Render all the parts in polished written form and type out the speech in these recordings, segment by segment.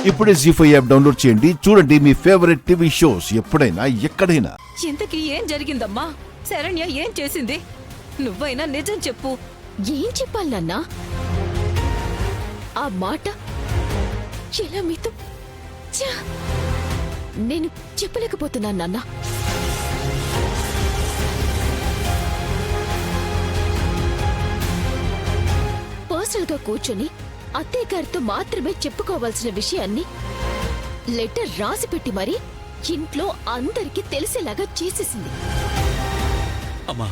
ఇప్పుడే జీ5 app download చేయండి. చూడండి మీ ఫేవరెట్ టీవీ షోస్ ఎప్పుడైనా ఎక్కడైనా. ఇంతకీ ఏం జరిగిందమ్మా? శరణ్య ఏం చేసింది? నువ్వైనా నిజం చెప్పు. ఏం చెప్పాలి నాన్నా? ఆ మాట ఎలా మీతో నేను చెప్పలేకపోతున్నాను నాన్నా. పర్సనల్ గా కూర్చొని అత్తయ్య గారితో మాత్రమే చెప్పుకోవాల్సిన విషయాన్ని లెటర్ రాసి పెట్టి మరీ ఇంట్లో అందరికీ తెలిసేలాగా చేసేసింది. అమ్మా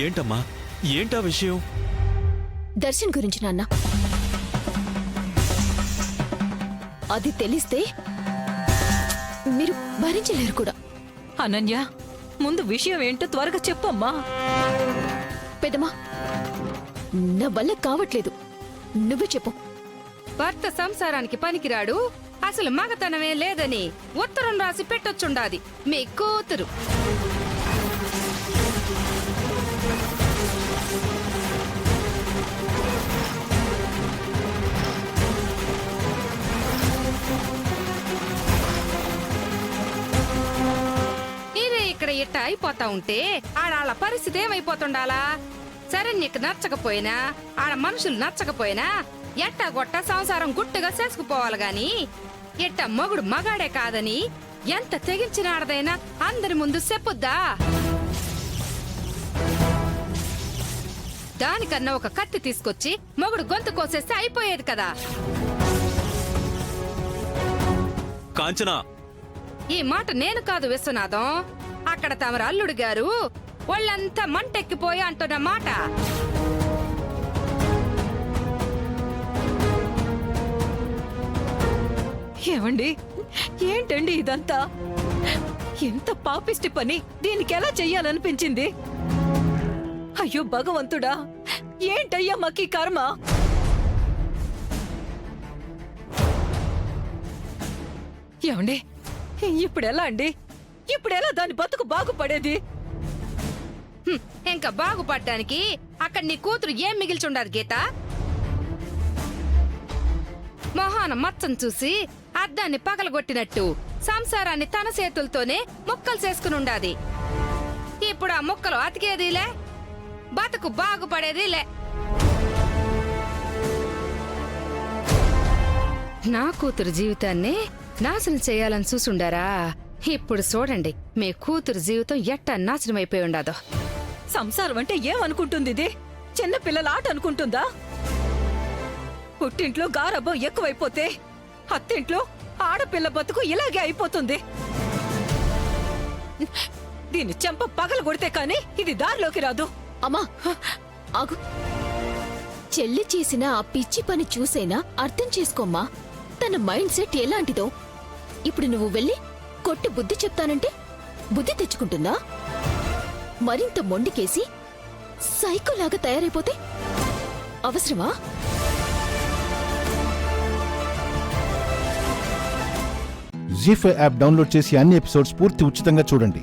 ఏంటమ్మా, ఏంటా విషయం? దర్శన్ గురించి నాన్న. అది తెలిస్తే మీరు భరించలేరు కూడా. అనన్య, ముందు విషయం ఏంటో త్వరగా చెప్పమ్మా. పెద్దమ్మా, నా వల్ల కావట్లేదు, నువ్వే చెప్పు. భర్త సంసారానికి పనికిరాడు, అసలు మగతనమే లేదని ఉత్తరం రాసి పెట్టొచ్చుండాది మీ కూతురు. ఇదే ఇక్కడ ఇట్ట అయిపోతా ఉంటే ఆడాళ్ళ పరిస్థితి ఏమైపోతుండాలా? శరణ్యకు నచ్చకపోయినా, ఆడ మనుషులు నచ్చకపోయినా ఎట్టా గొట్ట సంసారం గుట్టుగా చేసుకుపోవాలి గాని ఎట్ట మగుడు మగాడే కాదని ఎంత తెగించిన ఆడదైనా అందరి ముందు చెప్పుద్దా? దానికన్నా ఒక కత్తి తీసుకొచ్చి మగుడు గొంతు కోసేస్తే అయిపోయేది కదా. కాంచనా, ఈ మాట నేను కాదు విశ్వనాథం, అక్కడ తమరు అల్లుడు గారు వాళ్ళంతా మంటెక్కిపోయి అంటున్న మాట. ఏమండి, ఏంటండి ఇదంతా? ఎంత పాపిష్టి పని! దీనికి ఎలా చెయ్యాలనిపించింది? అయ్యో భగవంతుడా, ఏంటయ్యా మాకీ కర్మ? ఏమండి, ఇప్పుడెలా అండి? ఇప్పుడెలా దాని బతుకు బాగుపడేది? ఇంకా బాగుపడ్డానికి అక్కడ నీ కూతురు ఏం మిగిల్చుండదు గీత. మొహాన మచ్చం చూసి అద్దాన్ని పగలగొట్టినట్టు సంసారాన్ని తన చేతులతోనే ముక్కలు చేసుకునుండాది. ఇప్పుడు ఆ ముక్కలు అతికేదిలే, బతుకు బాగుపడేదిలే. నా కూతురు జీవితాన్ని నాశనం చేయాలని చూసుండారా? ఇప్పుడు చూడండి మీ కూతురు జీవితం ఎట్టా నాశనం అయిపోయి ఉండాదో. సంసారం అంటే ఏమనుకుంటుంది ఇది? చిన్న పిల్లల ఆట అనుకుంటుందా? పుట్టింట్లో గారబ్బం ఎక్కువైపోతే అత్తింట్లో ఆడపిల్ల బతుకు ఇలాగే అయిపోతుంది. దీని చెంప పగలు కొడితే కాని ఇది దారిలోకి రాదు. అమ్మా ఆగు. చెల్లి చేసిన ఆ పిచ్చి పని చూసైనా అర్థం చేసుకోమ్మా. తన మైండ్ సెట్ ఎలాంటిదో. ఇప్పుడు నువ్వు వెళ్ళి కొట్టి బుద్ధి చెప్తానంటే బుద్ధి తెచ్చుకుంటుందా? మరింత మొండికేసి సైకోలాగా తయారైపోతే అవసరమా? జీ5 యాప్ డౌన్లోడ్ చేసి అన్ని ఎపిసోడ్స్ పూర్తి ఉచితంగా చూడండి.